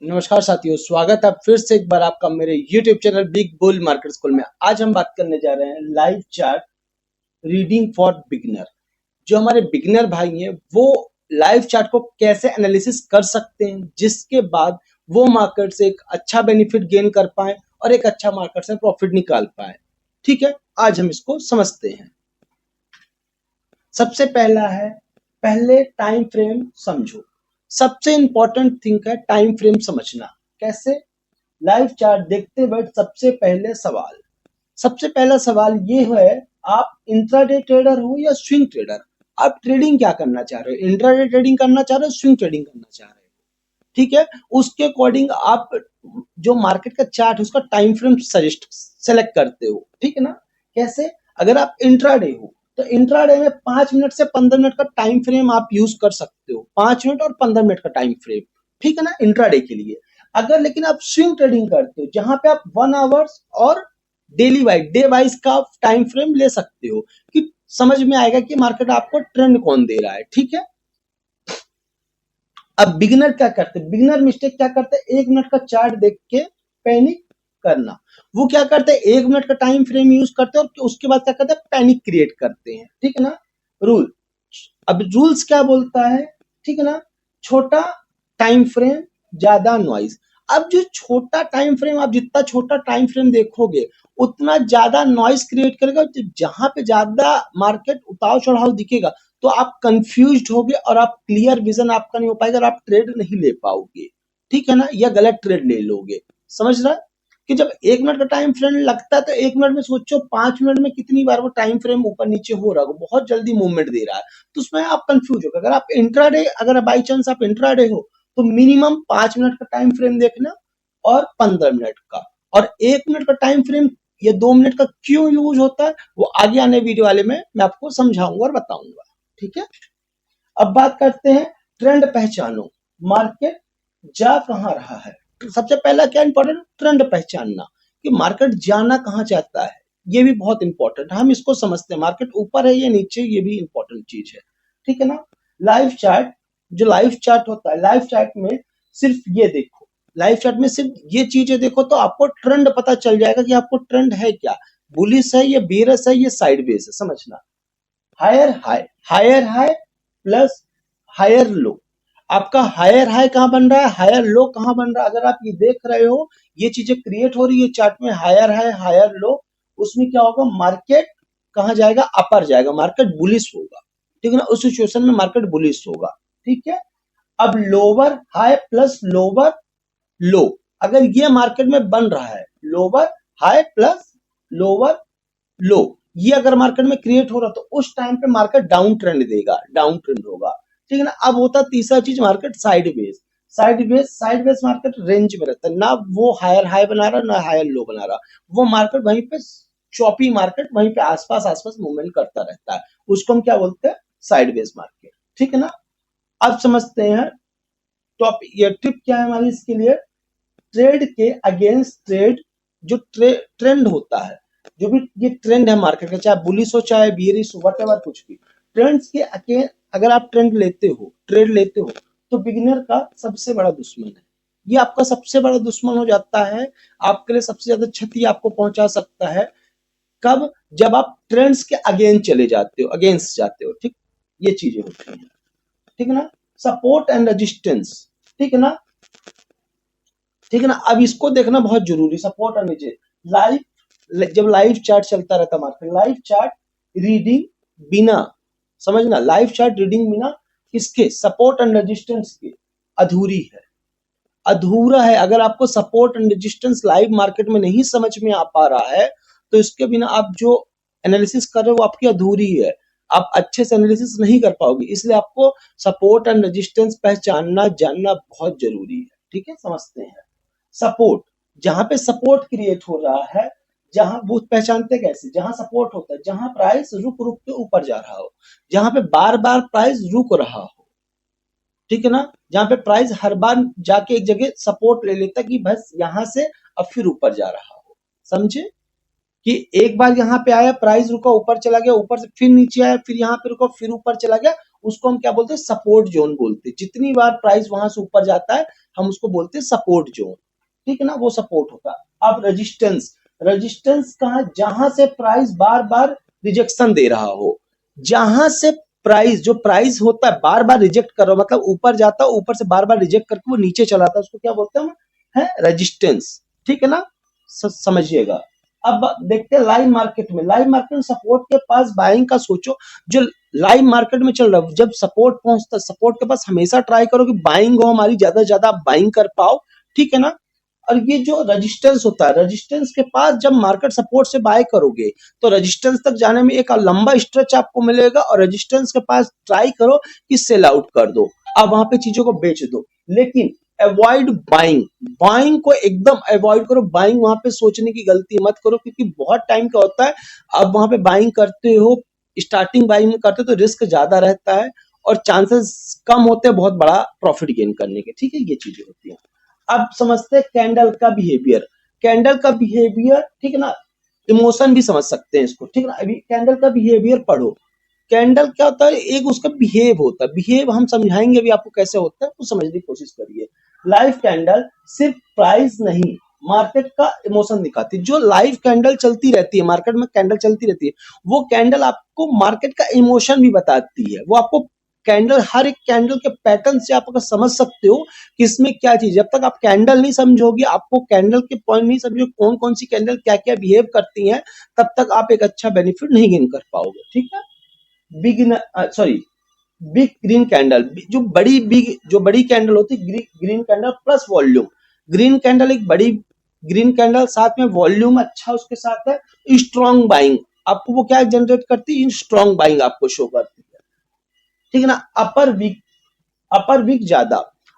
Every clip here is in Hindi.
नमस्कार साथियों, स्वागत है फिर से एक बार आपका मेरे YouTube channel big bull market school में। आज हम बात करने जा रहे हैं live chart reading for beginner. जो हमारे बिगिनर भाई हैं वो लाइव चार्ट को कैसे एनालिसिस कर सकते हैं, जिसके बाद वो मार्केट से एक अच्छा बेनिफिट गेन कर पाए और एक अच्छा मार्केट से प्रॉफिट निकाल पाए। ठीक है, आज हम इसको समझते हैं। सबसे पहला है, पहले टाइम फ्रेम समझो। सबसे इंपॉर्टेंट थिंग है टाइम फ्रेम समझना। कैसे? लाइव चार्ट देखते वक्त सबसे पहला सवाल ये है, आप इंट्राडे ट्रेडर हो या स्विंग ट्रेडर? आप ट्रेडिंग क्या करना चाह रहे हो? इंट्राडे ट्रेडिंग करना चाह रहे हो, स्विंग ट्रेडिंग करना चाह रहे हो? ठीक है, उसके अकॉर्डिंग आप जो मार्केट का चार्ट है उसका टाइम फ्रेम सजेस्ट सेलेक्ट करते हो। ठीक है ना? कैसे? अगर आप इंट्राडे हो तो इंट्राडे में 5 मिनट से 15 मिनट का टाइम फ्रेम आप यूज कर सकते हो। 5 मिनट और 15 मिनट का टाइम फ्रेम, ठीक है ना, इंट्राडे के लिए। अगर लेकिन आप स्विंग ट्रेडिंग करते हो जहां पे आप 1 आवर्स और डे वाइज का टाइम फ्रेम ले सकते हो कि समझ में आएगा कि मार्केट आपको ट्रेंड कौन दे रहा है। ठीक है, अब बिगिनर क्या करते हैं? बिगिनर मिस्टेक क्या करते हैं? 1 मिनट का चार्ट देख के पैनिक करना। वो क्या करते हैं? 1 मिनट का टाइम फ्रेम यूज करते हैं और उसके बाद क्या करते हैं? पैनिक क्रिएट करते हैं। ठीक है ना? रूल, अब रूल्स क्या बोलता है? ठीक है ना? छोटा टाइम फ्रेम, ज्यादा नॉइज। अब जो छोटा टाइम फ्रेम, आप जितना छोटा टाइम फ्रेम देखोगे उतना ज्यादा नॉइज क्रिएट करेगा। जहां पे ज्यादा मार्केट उतार चढ़ाव दिखेगा तो आप कंफ्यूज्ड होगे और आप क्लियर विजन आपका नहीं हो पाएगा और आप ट्रेड नहीं ले पाओगे। ठीक है ना? या गलत ट्रेड ले लोगे। समझ रहा है कि जब 1 मिनट का टाइम फ्रेम लगता है तो 1 मिनट में सोचो 5 मिनट में कितनी बार वो टाइम फ्रेम ऊपर नीचे हो रहा है, बहुत जल्दी मूवमेंट दे रहा है, तो उसमें आप कंफ्यूज हो। अगर आप इंट्राडे, अगर बाई चांस आप इंट्राडे हो तो मिनिमम 5 मिनट का टाइम फ्रेम देखना और 15 मिनट का, और 1 मिनट का टाइम फ्रेम या 2 मिनट का क्यों यूज होता है वो आगे आने वीडियो वाले में मैं आपको समझाऊंगा और बताऊंगा। ठीक है, अब बात करते हैं ट्रेंड पहचानो। मार्केट जा कहां रहा है? सबसे पहला क्या इंपॉर्टेंट? ट्रेंड पहचानना कि मार्केट जाना कहां चाहता है। ये भी बहुत इंपॉर्टेंट है, हम इसको समझते हैं। मार्केट ऊपर है या नीचे, ये भी इंपॉर्टेंट चीज है। ठीक है ना? लाइव चार्ट, जो लाइव चार्ट होता है, लाइव चार्ट में सिर्फ ये देखो, लाइव चार्ट में सिर्फ ये चीजें देखो तो आपको ट्रेंड पता चल जाएगा कि आपको ट्रेंड है क्या, बुलिश है या बेयरिश है या साइडवेज है। समझना, higher high plus higher low. आपका हायर हाई कहां बन रहा है, हायर लो कहां बन रहा है? अगर आप ये देख रहे हो, ये चीजें क्रिएट हो रही है चार्ट में, हायर हाई हायर लो, उसमें क्या होगा? मार्केट कहां जाएगा? अपर जाएगा, मार्केट बुलिश होगा। ठीक है ना? उस सिचुएशन में मार्केट बुलिश होगा। ठीक है, अब लोअर हाई प्लस लोअर लो, अगर ये मार्केट में बन रहा है, लोअर हाई प्लस लोअर लो, ये अगर मार्केट में क्रिएट हो रहा तो उस टाइम पे मार्केट डाउन ट्रेंड देगा, डाउन ट्रेंड होगा। ठीक है ना? अब होता तीसरा चीज, market sideways. Sideways market range में रहता है ना, वो हायर हाई बना रहा ना हायर लो बना रहा, वो मार्केट वहीं पे चॉपी मार्केट वहीं पे आसपास आसपास मूवमेंट करता रहता है, उसको हम क्या बोलते हैं? Sideways market. ठीक है ना? अब समझते हैं टॉपिक, ये टिप क्या है हमारी इसके लिए। ट्रेड के अगेंस्ट ट्रेड, जो ट्रेंड होता है, जो भी ये ट्रेंड है मार्केट का, चाहे बुलिश हो चाहे बियरिश हो, व्हाटएवर, कुछ भी ट्रेंड्स के अगेंस्ट अगर आप ट्रेड लेते हो तो बिगिनर का सबसे बड़ा दुश्मन है। ये आपका सबसे बड़ा दुश्मन हो जाता है, आपके लिए सबसे ज्यादा क्षति आपको पहुंचा सकता है। कब? जब आप ट्रेंड्स के अगेंस्ट चले जाते हो, अगेंस्ट जाते हो। ठीक, ये चीजें होती हैं। ठीक है ना? Support and resistance. ठीक है ना? ठीक है ना? अब इसको देखना बहुत जरूरी, सपोर्ट और नीचे लाइव, जब लाइव चार्ट चलता रहता मार्केट, लाइव चार्ट रीडिंग बिना, समझना, लाइव चार्ट रीडिंग बिना इसके सपोर्ट एंड रेजिस्टेंस के अधूरी है, अधूरा है। अगर आपको support and resistance live market में नहीं समझ में आ पा रहा है तो इसके बिना आप जो एनालिसिस कर रहे हो वो आपकी अधूरी है, आप अच्छे से एनालिसिस नहीं कर पाओगे। इसलिए आपको सपोर्ट एंड रेजिस्टेंस पहचानना जानना बहुत जरूरी है। ठीक है, समझते हैं। सपोर्ट, जहां पे सपोर्ट क्रिएट हो रहा है, जहां वो पहचानते कैसे? जहां सपोर्ट होता है, जहां प्राइस रुक रुक के ऊपर जा रहा हो, जहां पे बार बार प्राइस रुक रहा हो। ठीक है ना? जहां पे प्राइस हर बार जाके एक जगह सपोर्ट ले लेता कि बस यहां से अब फिर ऊपर जा रहा हो। समझे कि एक बार यहाँ पे आया, प्राइस रुका, ऊपर चला गया, ऊपर से फिर नीचे आया, फिर यहाँ पे रुका, फिर ऊपर चला गया, उसको हम क्या बोलते हैं, सपोर्ट जोन बोलते हैं। जितनी बार प्राइस वहां से ऊपर जाता है हम उसको बोलते हैं सपोर्ट जोन, ठीक है ना, वो सपोर्ट होगा। अब रेजिस्टेंस, रेजिस्टेंस कहाँ, जहां से प्राइस बार बार रिजेक्शन दे रहा हो, जहां से प्राइस, जो प्राइस होता है बार बार रिजेक्ट कर रहा हो, मतलब ऊपर जाता है, ऊपर से बार बार रिजेक्ट करके वो नीचे चला आता है, उसको क्या बोलते हैं हम, है रेजिस्टेंस, ठीक है ना, समझिएगा। अब देखते हैं लाइव मार्केट में, लाइव मार्केट में सपोर्ट के पास बाइंग का सोचो, जो लाइव मार्केट में चल रहा है, जब सपोर्ट पहुंचता है, सपोर्ट के पास हमेशा ट्राई करो कि बाइंग हो हमारी, ज्यादा से ज्यादा आप बाइंग कर पाओ, ठीक है ना। और ये जो रेजिस्टेंस होता है, रेजिस्टेंस के पास जब मार्केट सपोर्ट से बाय करोगे तो रेजिस्टेंस तक जाने में एक लंबा स्ट्रेच आपको मिलेगा, और रेजिस्टेंस के पास ट्राई करो कि सेल आउट कर दो, आप वहां पे चीजों को बेच दो, लेकिन अवॉइड बाइंग, बाइंग को एकदम अवॉइड करो, बाइंग वहां पे सोचने की गलती मत करो, क्योंकि बहुत टाइम का होता है, आप वहां पे बाइंग करते हो, स्टार्टिंग बाइंग करते हो तो रिस्क ज्यादा रहता है और चांसेस कम होते हैं बहुत बड़ा प्रॉफिट गेन करने के, ठीक है, ये चीजें होती हैं। अब समझते हैं कैंडल का बिहेवियर, कैंडल का बिहेवियर, ठीक है ना, इमोशन भी समझ सकते हैं इसको, ठीक है ना। अभी कैंडल का बिहेवियर पढ़ो, कैंडल क्या होता है, एक उसका बिहेव होता है, बिहेव हम समझाएंगे अभी आपको कैसे होता है, तो समझने की कोशिश करिए। लाइव कैंडल सिर्फ प्राइस नहीं, मार्केट का इमोशन दिखाती है। जो लाइव कैंडल चलती रहती है, मार्केट में कैंडल चलती रहती है, वो कैंडल आपको मार्केट का इमोशन भी बताती है, वो आपको कैंडल, हर एक कैंडल के पैटर्न से आप अगर समझ सकते हो कि इसमें क्या चीज, जब तक आप कैंडल नहीं समझोगे, आपको कैंडल के पॉइंट नहीं समझोगे, कौन कौन सी कैंडल क्या क्या बिहेव करती हैं, तब तक आप एक अच्छा बेनिफिट नहीं गेन कर पाओगे, ठीक है। Big sorry big green candle, जो बड़ी कैंडल होती है, green candle plus volume, green candle एक बड़ी ग्रीन कैंडल, साथ में वॉल्यूम अच्छा उसके साथ है, स्ट्रॉन्ग बाइंग, आपको वो क्या जनरेट करती है, स्ट्रॉन्ग बाइंग आपको शो करती है, ठीक है ना। अपर वीक ज्यादा,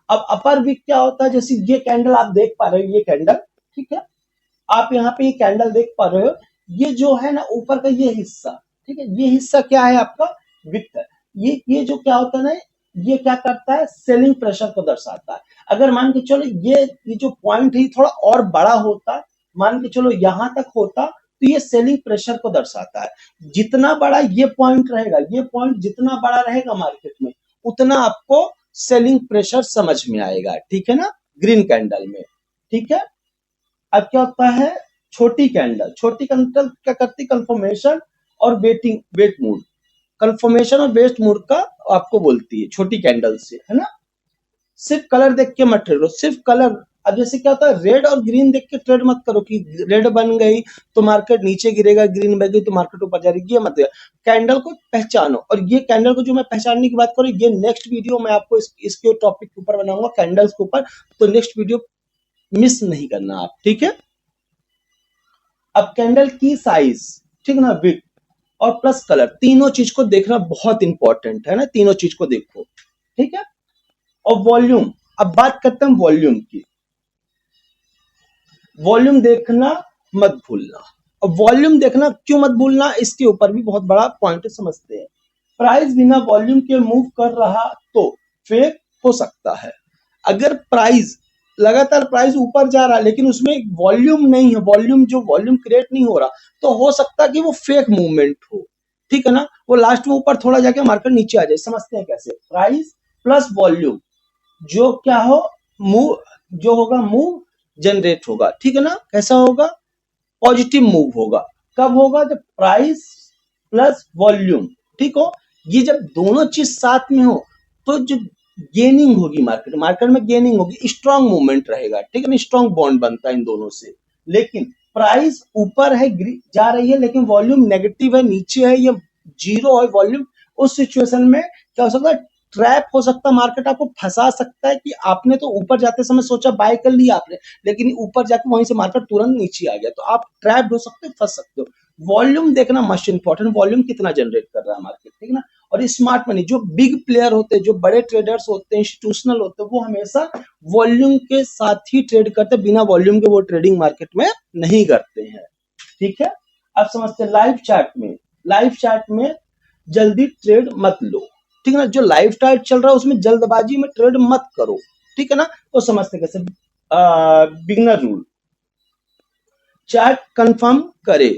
अब अपर वीक क्या होता है, जैसे ये कैंडल आप देख पा रहे हो, ये कैंडल, ठीक है, आप यहाँ पे ये कैंडल देख पा रहे हो, ये जो है ना ऊपर का ये हिस्सा, ठीक है, ये हिस्सा क्या है आपका, विक है। ये जो क्या होता है ना, ये क्या करता है, सेलिंग प्रेशर को दर्शाता है। अगर मान के चलो ये जो पॉइंट है थोड़ा और बड़ा होता, मान के चलो यहां तक होता, तो ये सेलिंग प्रेशर को दर्शाता है। जितना बड़ा ये पॉइंट रहेगा, ये पॉइंट जितना बड़ा रहेगा मार्केट में, उतना आपको सेलिंग प्रेशर समझ में आएगा, ठीक है ना, ग्रीन कैंडल में, ठीक है। अब क्या होता है, छोटी कैंडल, छोटी कैंडल क्या करती, कंफर्मेशन और वेट मूड, कंफर्मेशन और वेट मूड का आपको बोलती है छोटी कैंडल से, है ना। सिर्फ कलर देख के मत ट्रेड करो, सिर्फ कलर, अब जैसे क्या होता है, रेड और ग्रीन देख के ट्रेड मत करो कि रेड बन गई तो मार्केट नीचे गिरेगा, ग्रीन बन गई तो मार्केट ऊपर जा रही, ये मत, कैंडल को पहचानो। और ये कैंडल को जो मैं पहचानने की बात करूँ, ये नेक्स्ट वीडियो मैं आपको इसके टॉपिक के ऊपर बनाऊंगा, कैंडल्स के ऊपर, तो नेक्स्ट वीडियो मिस नहीं करना आप, ठीक है। अब कैंडल की साइज, ठीक है ना, विड्थ और प्लस कलर, तीनों चीज को देखना बहुत इंपॉर्टेंट है ना, तीनों चीज को देखो, ठीक है। और वॉल्यूम, अब बात करते हैं वॉल्यूम की, वॉल्यूम देखना मत भूलना। और वॉल्यूम देखना क्यों मत भूलना, इसके ऊपर भी बहुत बड़ा पॉइंट समझते हैं। प्राइस बिना वॉल्यूम के मूव कर रहा तो फेक हो सकता है। अगर प्राइस लगातार प्राइस ऊपर जा रहा है लेकिन उसमें वॉल्यूम नहीं है, वॉल्यूम जो वॉल्यूम क्रिएट नहीं हो रहा, तो हो सकता है कि वो फेक मूवमेंट हो, ठीक है ना। वो लास्ट में ऊपर थोड़ा जाके मार्केट नीचे आ जाए। समझते हैं कैसे, प्राइस प्लस वॉल्यूम, जो क्या हो, मूव, जो होगा मूव जनरेट होगा, ठीक है ना। कैसा होगा, पॉजिटिव मूव होगा। कब होगा, जब प्राइस प्लस वॉल्यूम, ठीक हो, ये जब दोनों चीज साथ में हो तो जो गेनिंग होगी, मार्केट में गेनिंग होगी, स्ट्रांग मूवमेंट रहेगा, ठीक है ना, स्ट्रांग बॉन्ड बनता है इन दोनों से। लेकिन प्राइस ऊपर है, जा रही है, लेकिन वॉल्यूम नेगेटिव है, नीचे है, ये जीरो है वॉल्यूम, उस सिचुएशन में क्या हो सकता है, ट्रैप हो सकता है, मार्केट आपको फंसा सकता है कि आपने तो ऊपर जाते समय सोचा बाय कर लिया आपने, लेकिन ऊपर जाके वहीं से मार्केट तुरंत नीचे आ गया, तो आप ट्रैप हो सकते हो, फंस सकते हो। वॉल्यूम देखना मस्ट इंपॉर्टेंट, वॉल्यूम कितना जनरेट कर रहा है मार्केट, ठीक है ना। और स्मार्ट मनी, जो बिग प्लेयर होते हैं, जो बड़े ट्रेडर्स होते हैं, इंस्टीट्यूशनल होते हैं, वो हमेशा वॉल्यूम के साथ ही ट्रेड करते हैं, बिना वॉल्यूम के वो ट्रेडिंग मार्केट में नहीं करते हैं, ठीक है। अब समझते हैं लाइव चार्ट में, लाइव चार्ट में जल्दी ट्रेड मत लो, ठीक है ना, जो लाइव चार्ट चल रहा है उसमें जल्दबाजी में ट्रेड मत करो, ठीक है ना। तो समझते कैसे, बिगनर रूल, चार्ट कंफर्म करे,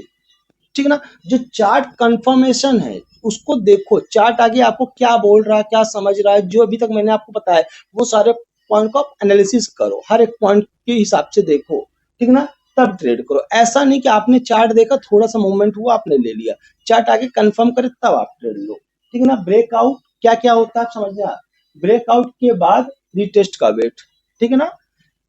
ठीक है ना। जो चार्ट कंफर्मेशन है उसको देखो, चार्ट आगे आपको क्या बोल रहा है, क्या समझ रहा है, जो अभी तक मैंने आपको बताया वो सारे पॉइंट को आप एनालिसिस करो, हर एक पॉइंट के हिसाब से देखो, ठीक है ना, तब ट्रेड करो। ऐसा नहीं कि आपने चार्ट देखा, थोड़ा सा मूवमेंट हुआ आपने ले लिया, चार्ट आगे कंफर्म करे तब आप ट्रेड लो, ठीक है ना। ब्रेकआउट क्या क्या होता है आप समझ आ, ब्रेकआउट के बाद रिटेस्ट का वेट, ठीक है ना।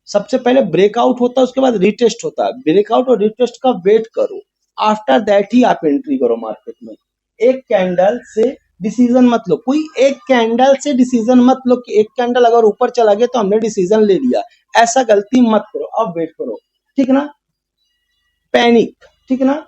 सबसे पहले ब्रेकआउट होता है, उसके बाद रिटेस्ट होता है, ब्रेकआउट और रिटेस्ट का वेट करो, आफ्टर दैट ही आप एंट्री करो मार्केट में। एक कैंडल से डिसीजन मत लो, कोई एक कैंडल से डिसीजन मत लो कि एक कैंडल अगर ऊपर चला गया तो हमने डिसीजन ले लिया, ऐसा गलती मत करो, अब वेट करो, ठीक है ना। पैनिक, ठीक है ना,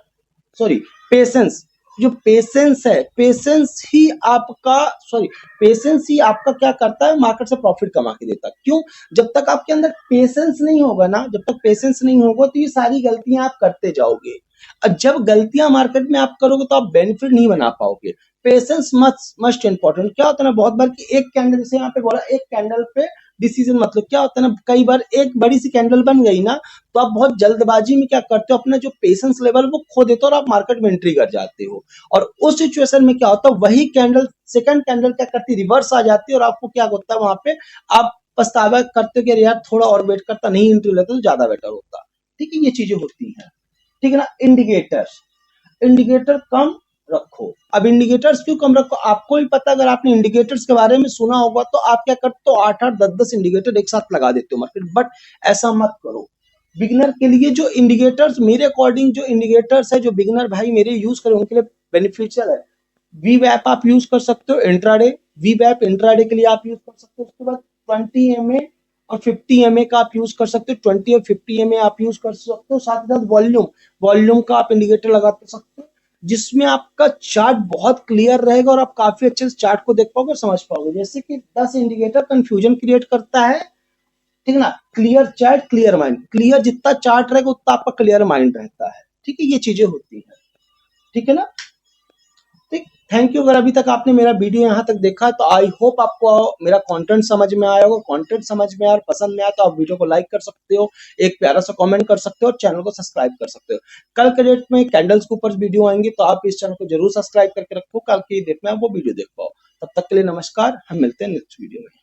सॉरी, पेशेंस। जो पेशेंस है, पेशेंस ही आपका, सॉरी, पेशेंस ही आपका क्या करता है, मार्केट से प्रॉफिट कमा के देता है। क्यों? जब तक आपके अंदर पेशेंस नहीं होगा ना, जब तक पेशेंस नहीं होगा तो ये सारी गलतियां आप करते जाओगे, और जब गलतियां मार्केट में आप करोगे तो आप बेनिफिट नहीं बना पाओगे। Patience must important. क्या होता है ना, बहुत बार कि एक कैंडल, जैसे यहाँ पे बोला, एक कैंडल पे डिसीजन, मतलब क्या होता है ना, कई बार एक बड़ी सी कैंडल बन गई ना तो आप बहुत जल्दबाजी में क्या करते हो, अपना जो पेशेंस लेवल वो खो देते हो और आप मार्केट में एंट्री कर जाते हो। और उस सिचुएशन में क्या होता है, वही कैंडल, सेकंड कैंडल क्या करती है, रिवर्स आ जाती है, और आपको क्या होता है वहां पे, आप पछतावा करते हो कि अरे यार थोड़ा और वेट करता, नहीं एंट्री लेता तो ज्यादा बेटर होता। ठीक है, ये चीजें होती हैं, ठीक है ना। इंडिकेटर, इंडिकेटर कम रखो। अब इंडिकेटर्स क्यों कम रखो, आपको भी पता, अगर आपने इंडिकेटर्स के बारे में सुना होगा तो आप क्या करते हो, 8-8 10-10 इंडिकेटर एक साथ लगा देते हो मार्केट, बट ऐसा मत करो। बिगिनर के लिए जो इंडिकेटर्स, मेरे अकॉर्डिंग जो इंडिकेटर्स है, जो बिगिनर भाई मेरे यूज करें उनके लिए बेनिफिशियल है। वी वैप आप यूज कर सकते हो, इंट्राडे, वी वैप इंट्राडे के लिए आप यूज कर सकते हो। उसके बाद 20 MA और 50 MA का आप यूज कर सकते हो, 20 और 50 MA आप यूज कर सकते हो। साथ ही साथ वॉल्यूम, वॉल्यूम का आप इंडिकेटर लगा सकते हो, जिसमें आपका चार्ट बहुत क्लियर रहेगा और आप काफी अच्छे से चार्ट को देख पाओगे और समझ पाओगे। जैसे कि 10 इंडिकेटर कंफ्यूजन क्रिएट करता है, ठीक है ना। Clear chart clear mind, clear जितना चार्ट रहेगा उतना आपका क्लियर माइंड रहता है, ठीक है, ये चीजें होती है, ठीक है ना। ठीक, थैंक यू। अगर अभी तक आपने मेरा वीडियो यहाँ तक देखा तो आई होप आपको मेरा कंटेंट समझ में आया होगा। कंटेंट समझ में आया और पसंद में आया तो आप वीडियो को लाइक कर सकते हो, एक प्यारा सा कमेंट कर सकते हो और चैनल को सब्सक्राइब कर सकते हो। कल के डेट में कैंडल्स के ऊपर वीडियो आएंगे तो आप इस चैनल को जरूर सब्सक्राइब करके रखो, कल की डेट में आप वो वीडियो देख पाओ। तब तक के लिए नमस्कार, हम मिलते हैं नेक्स्ट वीडियो में।